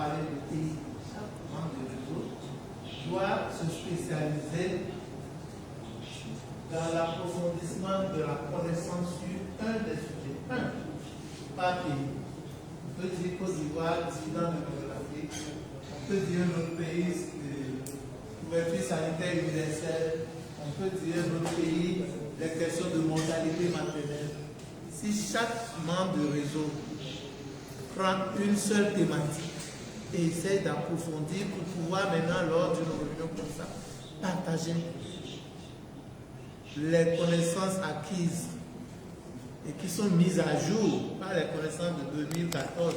parler de pays. Chaque membre du réseau doit se spécialiser dans l'approfondissement de la connaissance sur un des sujets. Un, par pays. On peut dire Côte d'Ivoire, Soudan démographique. On peut dire notre pays, couverture sanitaire universelle. On peut dire notre pays, les questions de mortalité maternelle. Si chaque membre du réseau prend une seule thématique et essaie d'approfondir pour pouvoir maintenant, lors d'une réunion comme ça, partager les connaissances acquises et qui sont mises à jour, pas les connaissances de 2014,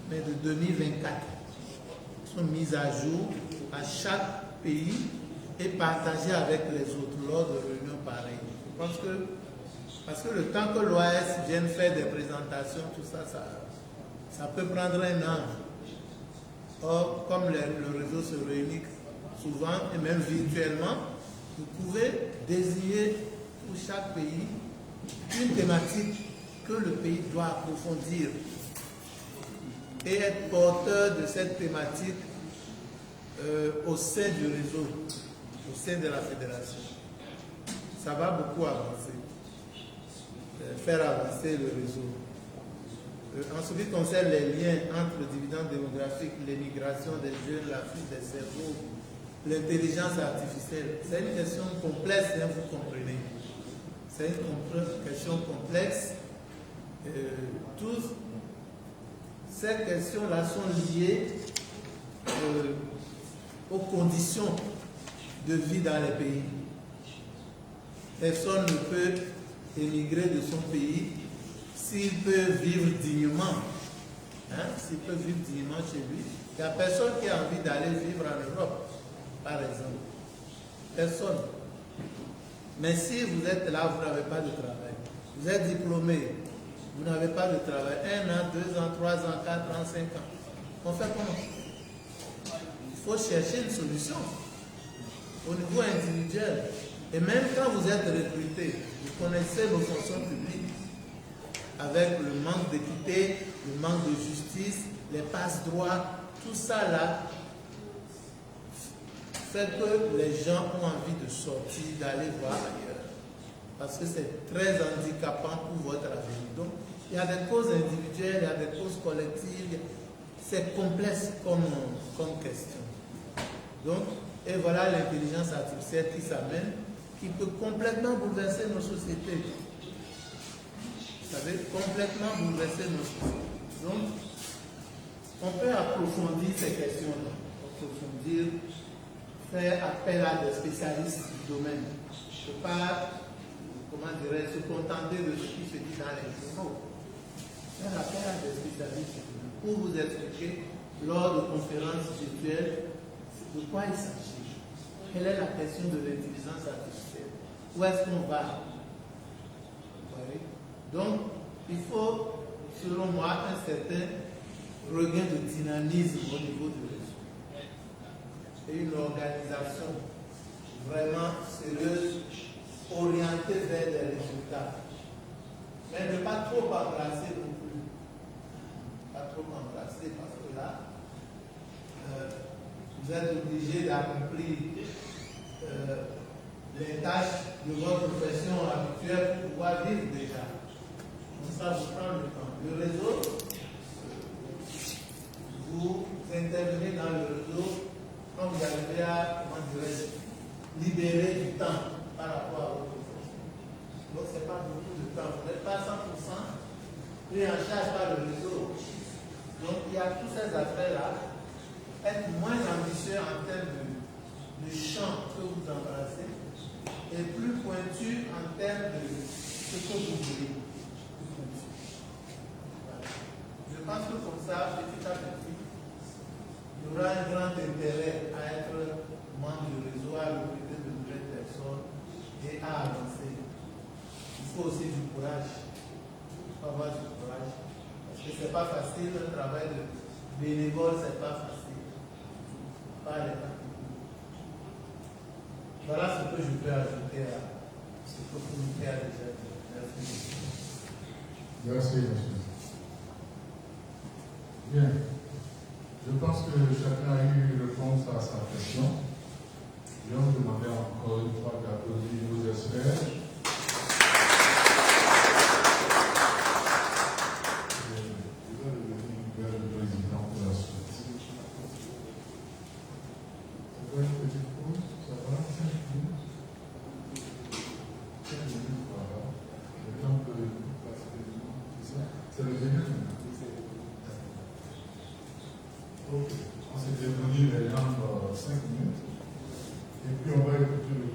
mais de 2024, sont mises à jour à chaque pays et partagées avec les autres lors de réunions pareilles. Je pense que, parce que le temps que l'OAS vienne faire des présentations, tout ça, ça peut prendre un an. Or, comme le réseau se réunit souvent et même virtuellement, vous pouvez désigner pour chaque pays une thématique que le pays doit approfondir et être porteur de cette thématique au sein du réseau, au sein de la fédération. Ça va beaucoup avancer, faire avancer le réseau. En ce qui concerne les liens entre le dividende démographique, l'émigration des jeunes, la fuite des cerveaux, l'intelligence artificielle, c'est une question complexe, hein, vous comprenez. C'est une question complexe. Toutes ces questions-là sont liées aux conditions de vie dans les pays. Personne ne peut émigrer de son pays s'il peut vivre dignement. Hein? S'il peut vivre dignement chez lui. Il n'y a personne qui a envie d'aller vivre en Europe, par exemple. Personne. Mais si vous êtes là, vous n'avez pas de travail. Vous êtes diplômé, vous n'avez pas de travail. 1 an, 2 ans, 3 ans, 4 ans, 5 ans. On fait comment? Il faut chercher une solution au niveau individuel. Et même quand vous êtes recruté, vous connaissez nos fonctions publiques avec le manque d'équité, le manque de justice, les passe-droits, tout ça là fait que les gens ont envie de sortir, d'aller voir ailleurs. Parce que c'est très handicapant pour votre avenir. Donc, il y a des causes individuelles, il y a des causes collectives. C'est complexe comme question. Donc, et voilà l'intelligence artificielle qui s'amène, qui peut complètement bouleverser nos sociétés. Vous savez, complètement bouleverser nos sociétés. Donc, on peut approfondir ces questions-là. Approfondir, faire appel à des spécialistes du domaine. Je ne peux pas, comment dirais-je, se contenter de ce qui se dit dans les journaux. Faire appel à des spécialistes pour vous expliquer, lors de conférences virtuelles, de quoi il s'agit. Quelle est la question de l'intelligence artificielle? Où est-ce qu'on va? Vous voyez? Donc, il faut, selon moi, un certain regain de dynamisme au niveau du réseau. Et une organisation vraiment sérieuse, orientée vers des résultats. Mais ne pas trop embrasser non plus. Pas trop embrasser parce que là, vous êtes obligé d'accomplir les tâches de votre profession habituelle pour pouvoir vivre déjà. Donc ça vous prend le temps. Le réseau, vous intervenez dans le réseau quand vous arrivez à, comment dirais-je, libérer du temps par rapport à votre profession. Donc ce n'est pas beaucoup de temps. Vous n'êtes pas 100% pris en charge par le réseau. Donc il y a tous ces aspects-là. Être moins ambitieux en termes de champ que vous embrassez et plus pointu en termes de ce que vous voulez. Voilà. Je pense que comme ça, petit à petit, il y aura un grand intérêt à être membre du réseau, à recruter de nouvelles personnes et à avancer. Il faut aussi du courage. Il faut avoir du courage. Parce que ce n'est pas facile, le travail de bénévole, ce n'est pas facile. Voilà ce que je peux ajouter à ce que vous avez déjà dit. Merci, monsieur. Bien. Je pense que chacun a eu réponse à sa question. Je vais vous demander encore une fois d'applaudir nos experts. Je vais revenir vers le président pour la suite. Ça va une petite pause? Ça va? 5 minutes? 5 minutes, voilà. Le temps que c'est le début. Ok. On s'est devenu les gens 5 minutes. Et puis on va écouter le